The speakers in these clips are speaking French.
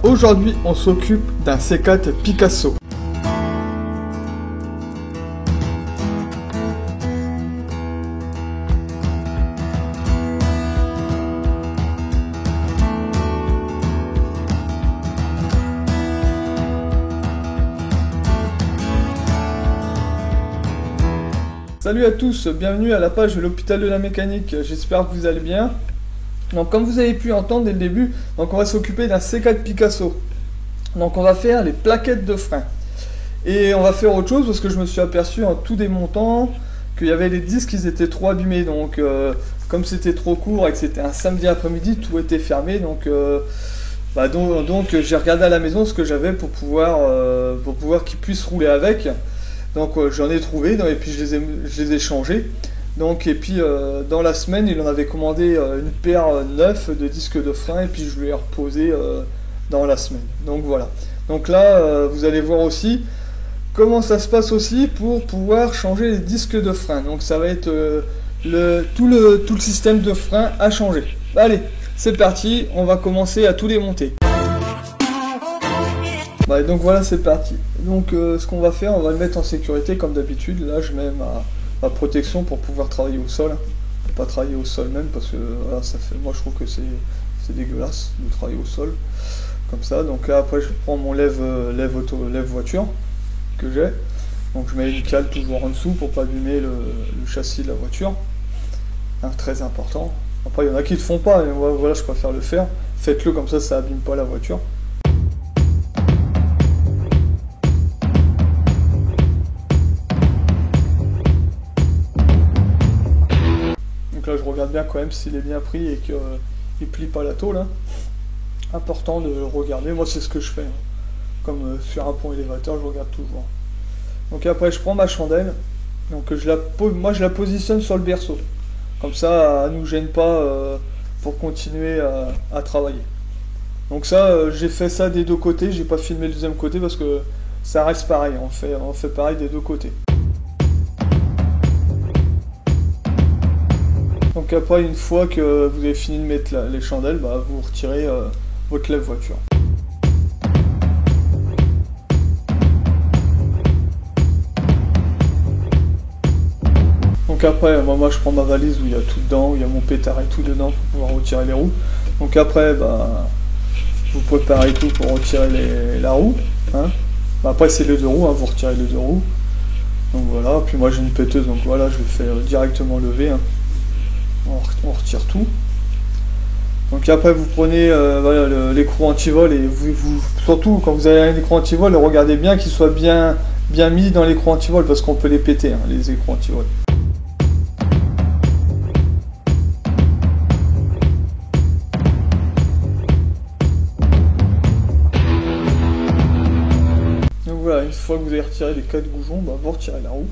Aujourd'hui, on s'occupe d'un C4 Picasso. Salut à tous, bienvenue à la page de l'hôpital de la mécanique, j'espère que vous allez bien. Donc comme vous avez pu entendre dès le début, donc on va s'occuper d'un C4 Picasso. Donc on va faire les plaquettes de frein. Et on va faire autre chose parce que je me suis aperçu en tout démontant qu'il y avait les disques qui étaient trop abîmés. Donc comme c'était trop court et que c'était un samedi après-midi, tout était fermé. Donc j'ai regardé à la maison ce que j'avais pour pouvoir qu'ils puissent rouler avec. Donc j'en ai trouvé et puis je les ai changés. Donc, et puis dans la semaine, il en avait commandé une paire neuve de disques de frein et puis je lui ai reposé dans la semaine. Donc voilà. Donc là, vous allez voir aussi comment ça se passe aussi pour pouvoir changer les disques de frein. Donc ça va être tout le système de frein à changer. Allez, c'est parti, on va commencer à tout démonter. Donc voilà, c'est parti. Donc ce qu'on va faire, on va le mettre en sécurité comme d'habitude. Là, je mets ma protection pour pouvoir travailler au sol. Pas travailler au sol même parce que voilà, moi je trouve que c'est dégueulasse de travailler au sol comme ça. Donc là après je prends mon lève voiture que j'ai. Donc je mets une cale toujours en dessous pour pas abîmer le châssis de la voiture. Très important. Après il y en a qui ne le font pas, mais voilà, je préfère le faire. Faites-le comme ça abîme pas la voiture. Là je regarde bien quand même s'il est bien pris et qu'il ne plie pas la tôle. Important de regarder, moi c'est ce que je fais. Comme sur un pont élévateur, je regarde toujours. Donc après je prends ma chandelle, donc moi je la positionne sur le berceau. Comme ça elle ne nous gêne pas pour continuer à travailler. Donc ça j'ai fait ça des deux côtés, j'ai pas filmé le deuxième côté parce que ça reste pareil, on fait pareil des deux côtés. Donc après, une fois que vous avez fini de mettre les chandelles, vous retirez votre lève voiture. Donc après, moi je prends ma valise où il y a tout dedans, où il y a mon pétard et tout dedans pour pouvoir retirer les roues. Donc après, vous préparez tout pour retirer la roue. Après c'est les deux roues, vous retirez les deux roues. Donc voilà, puis moi j'ai une péteuse, donc voilà, je le fais directement lever. On retire tout. Donc après vous prenez l'écrou anti-vol et vous surtout quand vous avez un écrou anti-vol, regardez bien qu'il soit bien mis dans l'écrou anti-vol parce qu'on peut les péter les écrous anti-vol. Donc voilà, une fois que vous avez retiré les 4 goujons, vous retirez la roue.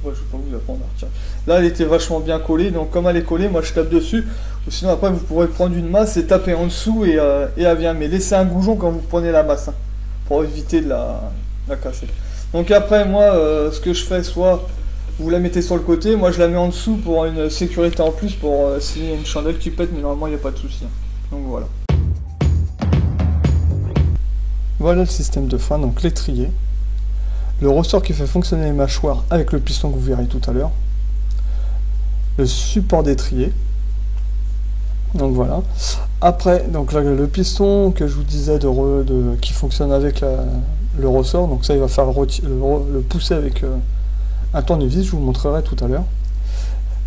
Je vais pas vous apprendre à retirer. Là elle était vachement bien collée, donc comme elle est collée, moi je tape dessus, ou sinon après vous pourrez prendre une masse et taper en dessous et elle vient, mais laissez un goujon quand vous prenez la masse, pour éviter de la casser. Donc après moi ce que je fais, soit vous la mettez sur le côté, moi je la mets en dessous pour une sécurité en plus, pour s'il y a une chandelle qui pète, mais normalement il n'y a pas de souci. Donc voilà. Voilà le système de frein, donc l'étrier. Le ressort qui fait fonctionner les mâchoires avec le piston que vous verrez tout à l'heure. Le support d'étrier. Donc voilà. Après, donc là, le piston que je vous disais qui fonctionne avec le ressort. Donc ça, il va faire le pousser avec un tournevis. Je vous montrerai tout à l'heure.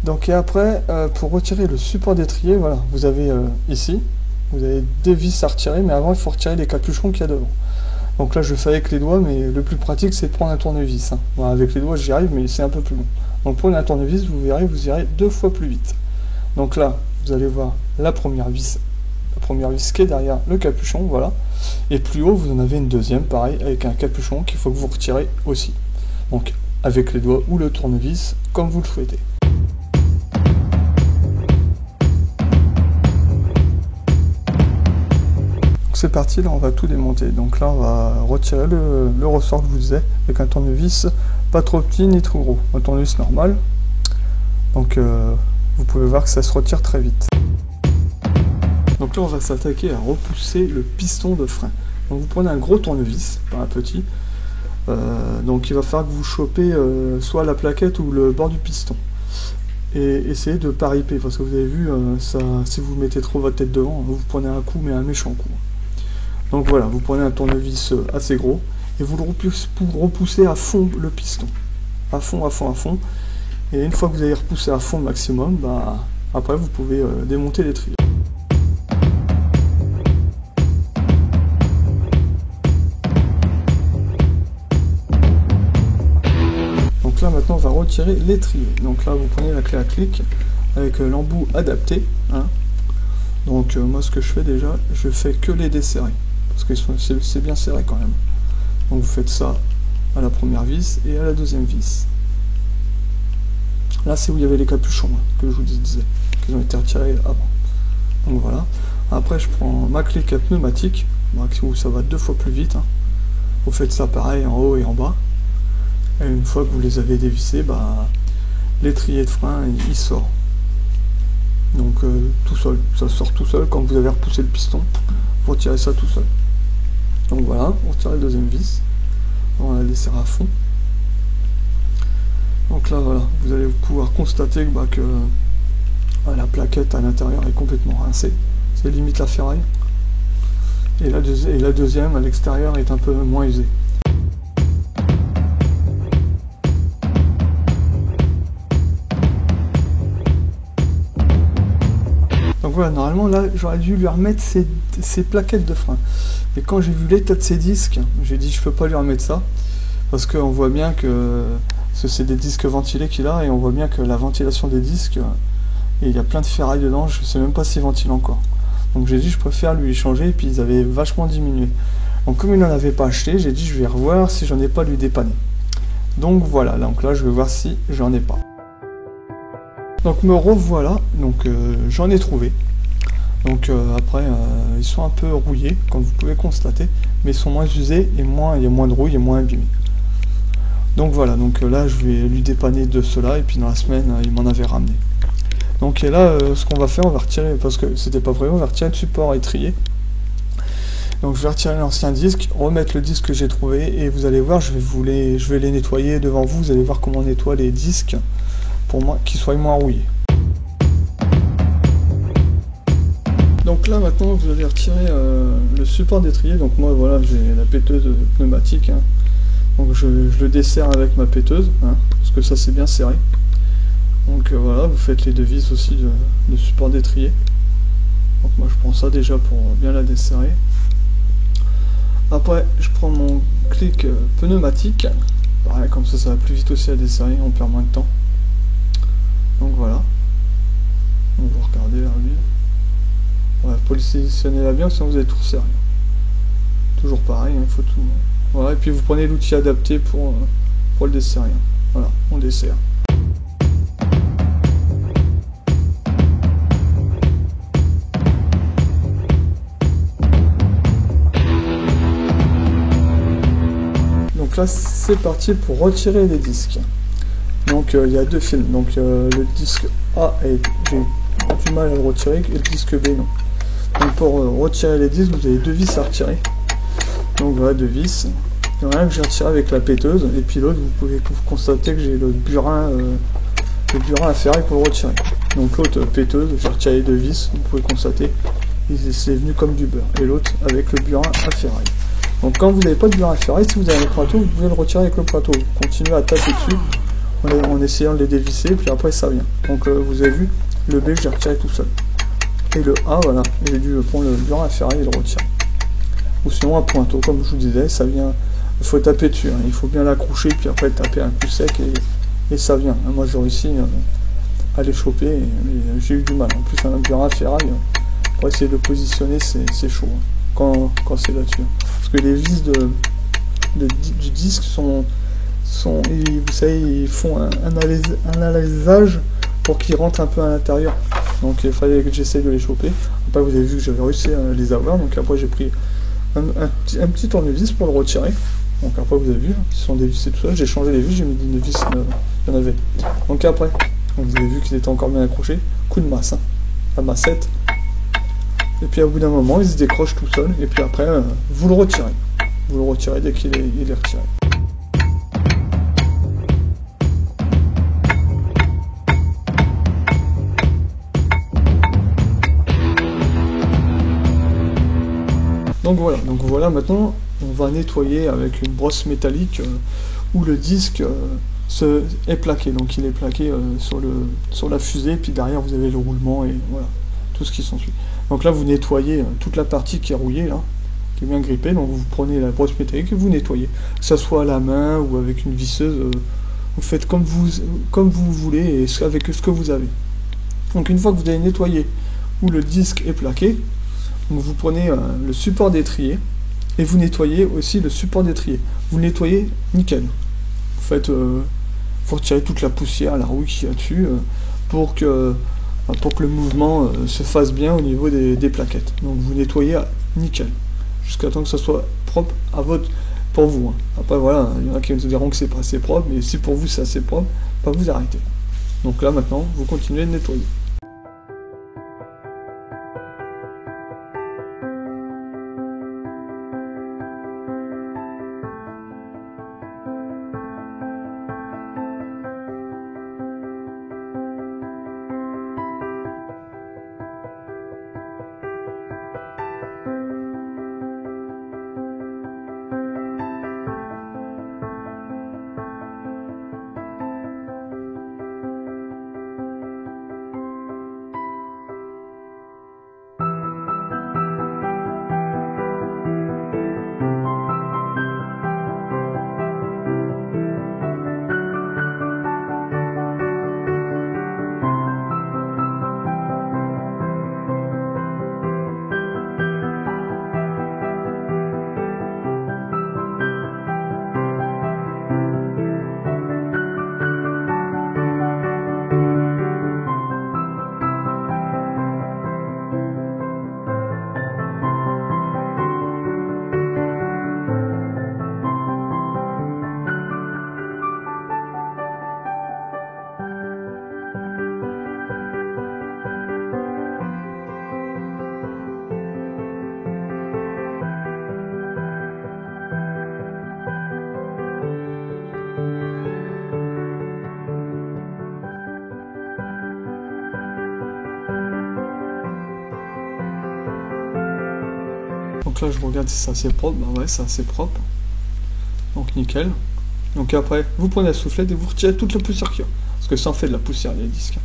Donc et après, pour retirer le support d'étrier, voilà, vous avez ici, vous avez deux vis à retirer, mais avant il faut retirer les capuchons qu'il y a devant. Donc là je le fais avec les doigts, mais le plus pratique c'est de prendre un tournevis. Voilà, avec les doigts j'y arrive, mais c'est un peu plus long. Donc prenez un tournevis, vous verrez, vous irez 2 fois plus vite. Donc là, vous allez voir la première vis qui est derrière le capuchon, voilà. Et plus haut, vous en avez une deuxième, pareil, avec un capuchon qu'il faut que vous retirez aussi. Donc avec les doigts ou le tournevis, comme vous le souhaitez. C'est parti, là on va tout démonter. Donc là on va retirer le ressort que je vous disais avec un tournevis pas trop petit ni trop gros, un tournevis normal. Donc vous pouvez voir que ça se retire très vite. Donc Donc là on va s'attaquer à repousser le piston de frein. Donc vous prenez un gros tournevis, pas un petit. Donc il va falloir que vous chopez soit la plaquette ou le bord du piston. Et essayez de ne pas riper, parce que vous avez vu, ça, si vous mettez trop votre tête devant, vous prenez un coup, mais un méchant coup. Donc voilà, vous prenez un tournevis assez gros, et vous le repoussez à fond le piston. À fond, à fond, à fond. Et une fois que vous avez repoussé à fond le maximum, bah, après vous pouvez démonter l'étrier. Donc là maintenant on va retirer l'étrier. Donc là vous prenez la clé à clic avec l'embout adapté. Hein. Donc moi ce que je fais déjà, je fais que les desserrer. Parce que c'est bien serré quand même. Donc vous faites ça à la première vis et à la deuxième vis. Là c'est où il y avait les capuchons hein, que je vous disais, qu'ils ont été retirés avant. Donc voilà. Après je prends ma clique à pneumatique, où ça va 2 fois plus vite. Hein. Vous faites ça pareil en haut et en bas. Et une fois que vous les avez dévissés, bah, l'étrier de frein il sort. Donc tout seul, ça sort tout seul. Quand vous avez repoussé le piston, vous retirez ça tout seul. Donc voilà, on retire la deuxième vis. On va la laisser à fond. Donc là voilà, vous allez pouvoir constater que la plaquette à l'intérieur est complètement rincée. C'est limite la ferraille. Et la deuxième à l'extérieur est un peu moins usée. Donc voilà, normalement là j'aurais dû lui remettre ses plaquettes de frein. Et quand j'ai vu l'état de ses disques, j'ai dit je peux pas lui remettre ça. Parce qu'on voit bien que c'est des disques ventilés qu'il a et on voit bien que la ventilation des disques, et il y a plein de ferraille dedans, je sais même pas s'ils ventilent encore. Donc j'ai dit je préfère lui changer et puis ils avaient vachement diminué. Donc comme il n'en avait pas acheté, j'ai dit je vais revoir si j'en ai pas lui dépanner. Donc voilà, donc là je vais voir si j'en ai pas. Donc me revoilà, donc j'en ai trouvé. Donc après ils sont un peu rouillés comme vous pouvez constater, mais ils sont moins usés et il y a moins de rouille et moins abîmés. Donc voilà, donc là je vais lui dépanner de cela et puis dans la semaine il m'en avait ramené. Donc et là ce qu'on va faire, on va retirer, parce que c'était pas prévu, on va retirer le support étrier. Donc je vais retirer l'ancien disque, remettre le disque que j'ai trouvé et vous allez voir, je vais les nettoyer devant vous, vous allez voir comment on nettoie les disques pour moi qu'ils soient moins rouillés. Donc là maintenant vous allez retirer le support d'étrier. Donc moi voilà, j'ai la péteuse pneumatique. Hein. Donc je le desserre avec ma péteuse, hein, parce que ça c'est bien serré. Donc voilà, vous faites les 2 vis aussi de support d'étrier. Donc moi je prends ça déjà pour bien la desserrer. Après je prends mon clic pneumatique. Pareil, comme ça va plus vite aussi à desserrer, on perd moins de temps. Donc voilà. Donc vous regardez là, lui. Ouais, positionnez-la bien, sinon vous allez tout resserrer. Toujours pareil, il faut tout. Voilà, et puis vous prenez l'outil adapté pour le desserrer. Voilà, on dessert. Donc là c'est parti pour retirer les disques. Donc il y a 2 fils. Donc le disque A, j'ai du mal à le retirer, et le disque B non. Donc pour retirer les disques, vous avez 2 vis à retirer. Donc voilà, 2 vis. Il y en a un que j'ai retiré avec la péteuse, et puis l'autre, vous pouvez constater que j'ai le burin à ferraille pour le retirer. Donc l'autre péteuse, j'ai retiré les 2 vis, vous pouvez constater, c'est venu comme du beurre. Et l'autre avec le burin à ferraille. Donc quand vous n'avez pas de burin à ferraille, si vous avez le pointeau, vous pouvez le retirer avec le pointeau. Vous continuez à taper dessus en essayant de les dévisser, puis après ça vient. Donc vous avez vu, le B j'ai retiré tout seul. Et le A, voilà, j'ai dû prendre le burin à ferraille et le retirer. Ou sinon un pointeau, comme je vous disais, ça vient, il faut taper dessus, hein. Il faut bien l'accrocher, puis après taper un coup sec et ça vient. Moi j'ai réussi à les choper, mais j'ai eu du mal. En plus un burin à ferraille, pour essayer de le positionner, c'est chaud, hein, quand c'est là-dessus. Parce que les vis du disque sont vous savez, ils font un alésage pour qu'ils rentrent un peu à l'intérieur. Donc il fallait que j'essaye de les choper. Après vous avez vu que j'avais réussi à les avoir, donc après j'ai pris un petit tournevis pour le retirer. Donc après vous avez vu, ils sont dévissés tout seul, j'ai changé les vis, j'ai mis une vis, il y en avait. Donc après, vous avez vu qu'ils étaient encore bien accrochés, coup de masse, hein, la massette, Et puis au bout d'un moment, il se décroche tout seul. Et puis après, vous le retirez. Vous le retirez dès qu'il est retiré. Donc voilà, maintenant on va nettoyer avec une brosse métallique où le disque est plaqué. Donc il est plaqué sur la fusée, puis derrière vous avez le roulement et voilà, tout ce qui s'ensuit. Donc là vous nettoyez toute la partie qui est rouillée, là, qui est bien grippée. Donc vous prenez la brosse métallique et vous nettoyez. Que ça soit à la main ou avec une visseuse, vous faites comme vous voulez et avec ce que vous avez. Donc une fois que vous avez nettoyé où le disque est plaqué, donc vous prenez le support d'étrier et vous nettoyez aussi le support d'étrier. Vous le nettoyez nickel. Vous faites, vous retirez toute la poussière, la rouille qu'il y a dessus, pour que le mouvement se fasse bien au niveau des plaquettes. Donc vous nettoyez nickel, jusqu'à temps que ça soit propre pour vous. Après voilà, il y en a qui vous diront que c'est pas assez propre, mais si pour vous c'est assez propre, pas vous arrêtez. Donc là maintenant, vous continuez de nettoyer. Donc là je regarde si c'est assez propre, bah ouais c'est assez propre, donc nickel. Donc après vous prenez la soufflette et vous retirez toute la poussière qu'il y a, parce que ça en fait de la poussière les disques.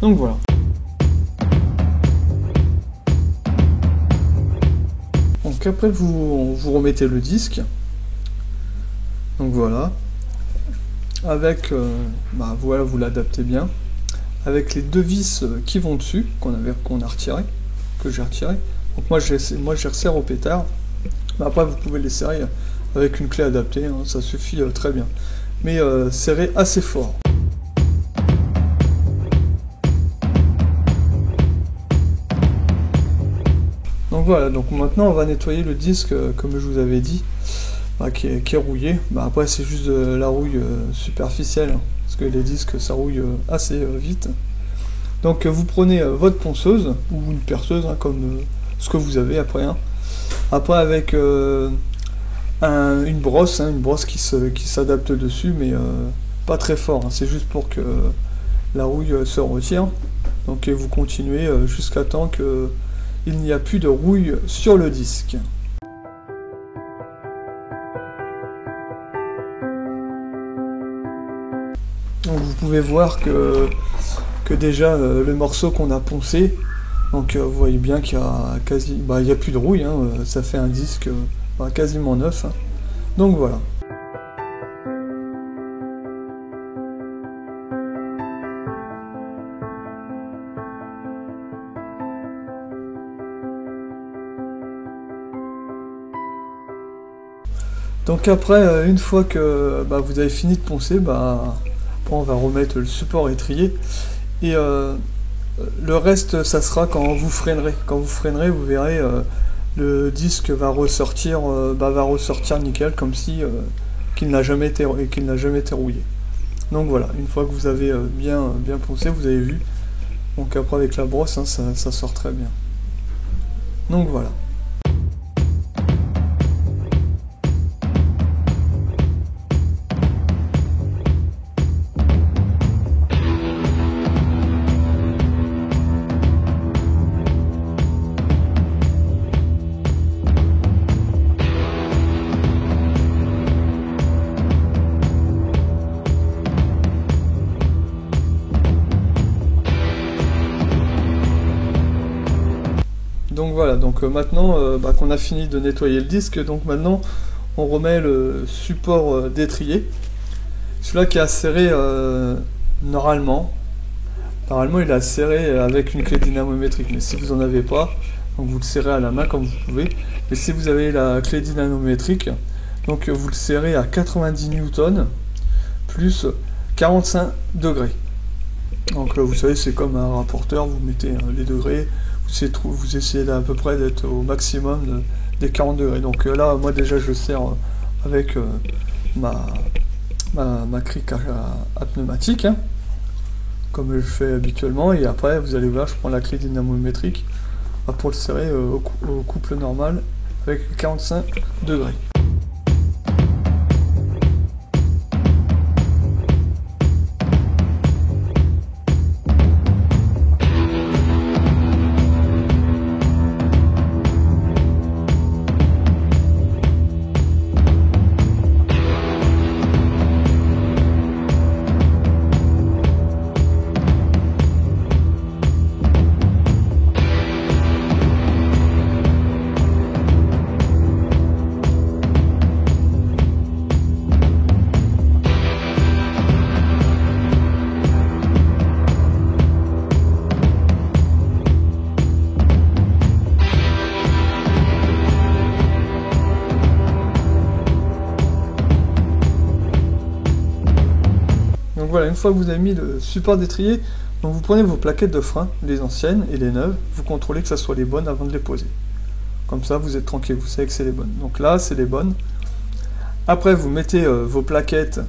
Donc voilà. Donc après vous remettez le disque, donc voilà, avec, voilà, vous l'adaptez bien, avec les deux vis qui vont dessus, qu'on a retiré, que j'ai retiré. Donc moi je resserre au pétard. Après vous pouvez les serrer avec une clé adaptée, hein, ça suffit très bien. Mais serrez assez fort. Donc voilà, donc maintenant on va nettoyer le disque comme je vous avais dit, qui est rouillé. Après c'est juste de la rouille superficielle, hein, parce que les disques ça rouille assez vite. Donc vous prenez votre ponceuse ou une perceuse, hein, comme ce que vous avez après. Hein. Après avec une brosse, hein, une brosse qui s'adapte dessus, mais pas très fort. Hein. C'est juste pour que la rouille se retire. Donc vous continuez jusqu'à temps qu'il n'y a plus de rouille sur le disque. Donc vous pouvez voir que déjà le morceau qu'on a poncé, donc vous voyez bien qu'il y a il y a plus de rouille, hein, ça fait un disque quasiment neuf. Hein. Donc voilà. Donc après, une fois que vous avez fini de poncer, après on va remettre le support étrier. Et le reste, ça sera quand vous freinerez. Quand vous freinerez, vous verrez, le disque va ressortir nickel, comme si qu'il n'a jamais été rouillé. Donc voilà, une fois que vous avez bien poncé, vous avez vu. Donc après avec la brosse, hein, ça sort très bien. Donc voilà. Donc voilà, donc maintenant qu'on a fini de nettoyer le disque, donc maintenant on remet le support d'étrier. Celui-là qui est acéré normalement il est acéré avec une clé dynamométrique, mais si vous n'en avez pas, donc vous le serrez à la main comme vous pouvez. Mais si vous avez la clé dynamométrique, donc vous le serrez à 90 newtons plus 45 degrés. Donc vous savez, c'est comme un rapporteur, vous mettez les degrés, vous essayez à peu près d'être au maximum des 40 degrés. Donc là, moi déjà, je serre avec ma crique à pneumatique, hein, comme je fais habituellement. Et après, vous allez voir, je prends la clé dynamométrique pour le serrer au couple normal avec 45 degrés. Donc voilà, une fois que vous avez mis le support d'étrier, donc vous prenez vos plaquettes de frein, les anciennes et les neuves, vous contrôlez que ça soit les bonnes avant de les poser. Comme ça, vous êtes tranquille, vous savez que c'est les bonnes. Donc là, c'est les bonnes. Après, vous mettez vos plaquettes,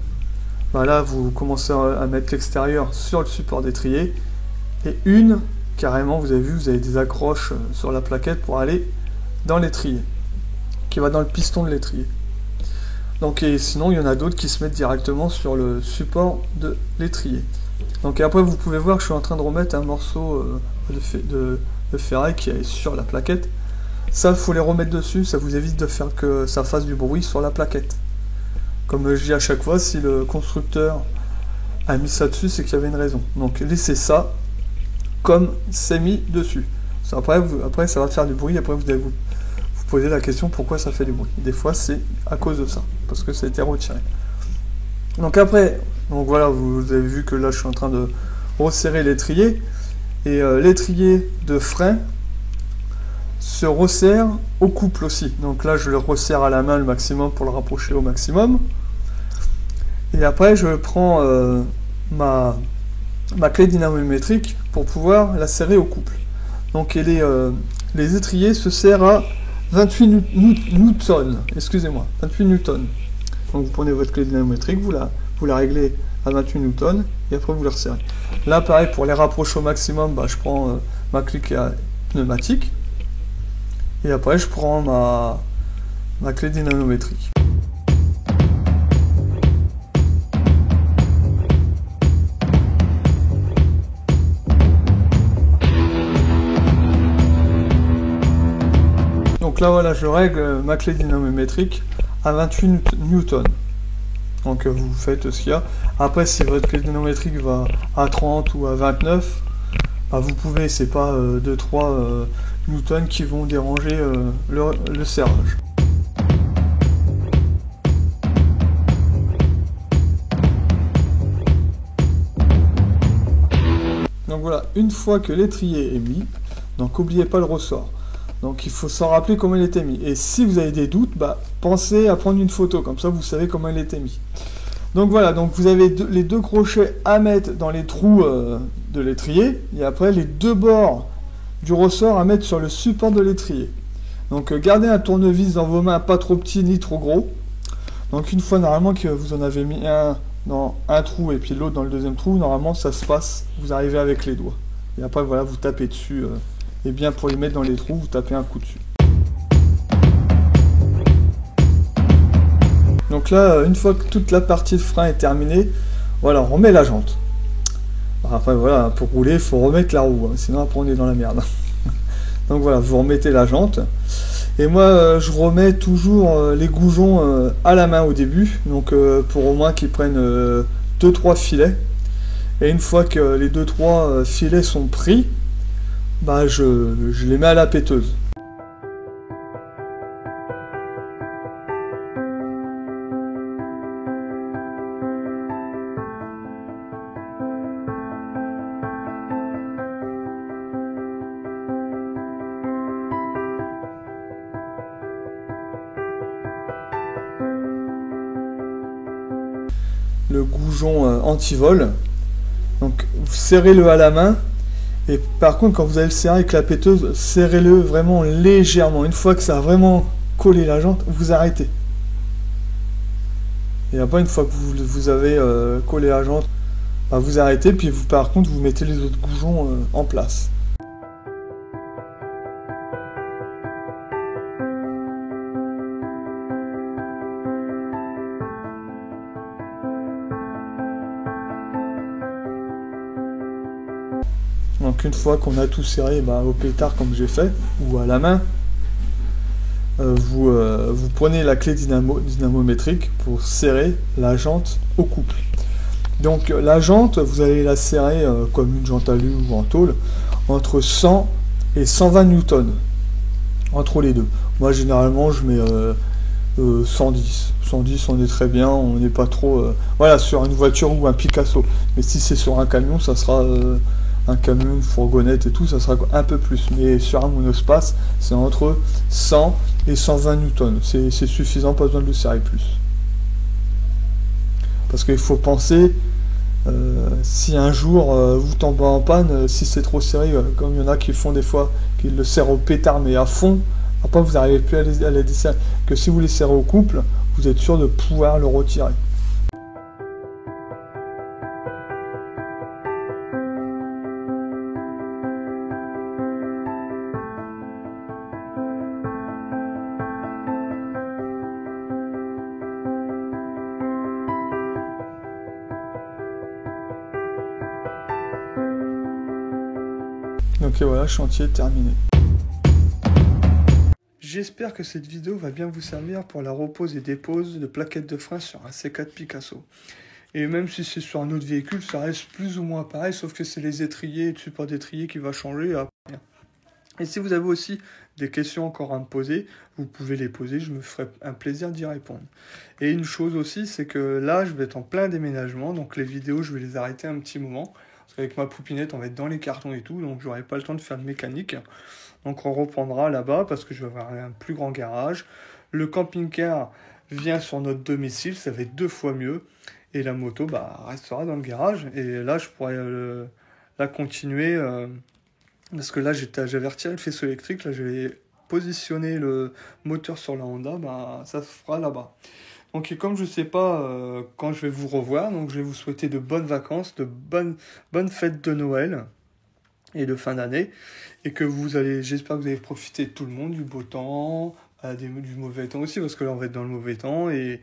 là, vous commencez à mettre l'extérieur sur le support d'étrier. Et carrément, vous avez vu, vous avez des accroches sur la plaquette pour aller dans l'étrier, qui va dans le piston de l'étrier. Donc, et sinon, il y en a d'autres qui se mettent directement sur le support de l'étrier. Donc après, vous pouvez voir que je suis en train de remettre un morceau de ferraille qui est sur la plaquette. Ça, il faut les remettre dessus, ça vous évite de faire que ça fasse du bruit sur la plaquette. Comme je dis à chaque fois, si le constructeur a mis ça dessus, c'est qu'il y avait une raison. Donc laissez ça comme c'est mis dessus. Après, ça va faire du bruit, après vous allez vous poser la question pourquoi ça fait du bruit. Des fois, c'est à cause de ça, parce que ça a été retiré. Donc après, voilà, vous avez vu que là, je suis en train de resserrer l'étrier. Et l'étrier de frein se resserre au couple aussi. Donc là, je le resserre à la main le maximum pour le rapprocher au maximum. Et après, je prends ma clé dynamométrique pour pouvoir la serrer au couple. Donc les étriers se serrent à 28 newtons, excusez-moi, 28 newtons. Donc vous prenez votre clé dynamométrique, vous la réglez à 28 newtons, et après vous la resserrez. Là, pareil, pour les rapprocher au maximum, je prends ma clé pneumatique, et après je prends ma clé dynamométrique. Donc là, voilà, je règle ma clé dynamométrique à 28 newtons. Donc vous faites ce qu'il y a. Après, si votre clé dynamométrique va à 30 ou à 29, vous pouvez, c'est pas 2-3 newtons qui vont déranger le serrage. Donc voilà, une fois que l'étrier est mis, donc n'oubliez pas le ressort. Donc il faut s'en rappeler comment il était mis. Et si vous avez des doutes, pensez à prendre une photo, comme ça vous savez comment il était mis. Donc voilà, donc vous avez les deux crochets à mettre dans les trous de l'étrier, et après les deux bords du ressort à mettre sur le support de l'étrier. Donc gardez un tournevis dans vos mains, pas trop petit ni trop gros. Donc une fois normalement que vous en avez mis un dans un trou et puis l'autre dans le deuxième trou, normalement ça se passe, vous arrivez avec les doigts. Et après voilà, vous tapez dessus et bien pour les mettre dans les trous, vous tapez un coup dessus. Donc là, une fois que toute la partie de frein est terminée, voilà, on remet la jante. Après voilà, pour rouler, il faut remettre la roue, hein, sinon après on est dans la merde. Donc voilà, vous remettez la jante. Et moi, je remets toujours les goujons à la main au début, donc pour au moins qu'ils prennent 2-3 filets. Et une fois que les 2-3 filets sont pris, bah je les mets à la péteuse. Le goujon anti-vol. Donc vous serrez-le à la main. Et par contre, quand vous allez le serrer avec la péteuse, serrez-le vraiment légèrement. Une fois que ça a vraiment collé la jante, vous arrêtez. Et après, une fois que vous avez collé la jante, bah, vous arrêtez. Puis vous, par contre, vous mettez les autres goujons en place. Donc une fois qu'on a tout serré au pétard comme j'ai fait, ou à la main, vous prenez la clé dynamométrique pour serrer la jante au couple. Donc la jante, vous allez la serrer comme une jante à lu ou en tôle, entre 100 et 120 newtons, entre les deux. Moi généralement je mets 110. 110 on est très bien, on n'est pas trop... voilà, sur une voiture ou un Picasso. Mais si c'est sur un camion, ça sera... un camion, une fourgonnette et tout, ça sera un peu plus. Mais sur un monospace, c'est entre 100 et 120 newtons. C'est suffisant, pas besoin de le serrer plus. Parce qu'il faut penser, si un jour vous tombez en panne, si c'est trop serré, comme il y en a qui font des fois, qui le serrent au pétard mais à fond, après vous n'arrivez plus à les desserrer. Que si vous les serrez au couple, vous êtes sûr de pouvoir le retirer. Ok, voilà, chantier terminé. J'espère que cette vidéo va bien vous servir pour la repose et dépose de plaquettes de frein sur un C4 Picasso. Et même si c'est sur un autre véhicule, ça reste plus ou moins pareil, sauf que c'est les étriers et le support d'étrier qui va changer. Et si vous avez aussi des questions encore à me poser, vous pouvez les poser, je me ferai un plaisir d'y répondre. Et une chose aussi, c'est que là, je vais être en plein déménagement, donc les vidéos, je vais les arrêter un petit moment. Parce qu'avec ma poupinette, on va être dans les cartons et tout, donc j'aurai pas le temps de faire de mécanique. Donc on reprendra là-bas, parce que je vais avoir un plus grand garage. Le camping-car vient sur notre domicile, ça va être 2 fois mieux. Et la moto restera dans le garage. Et là, je pourrais la continuer... parce que là, j'avais retiré le faisceau électrique, là, j'avais positionné le moteur sur la Honda, ça se fera là-bas. Donc, comme je ne sais pas quand je vais vous revoir, donc je vais vous souhaiter de bonnes vacances, de bonnes fêtes de Noël et de fin d'année, et que j'espère que vous allez profiter de tout le monde, du beau temps, du mauvais temps aussi, parce que là, on va être dans le mauvais temps, et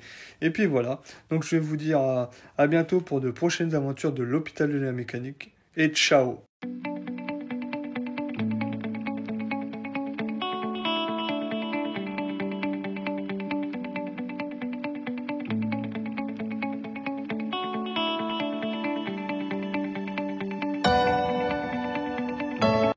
puis voilà. Donc, je vais vous dire à bientôt pour de prochaines aventures de l'hôpital de la mécanique, et ciao!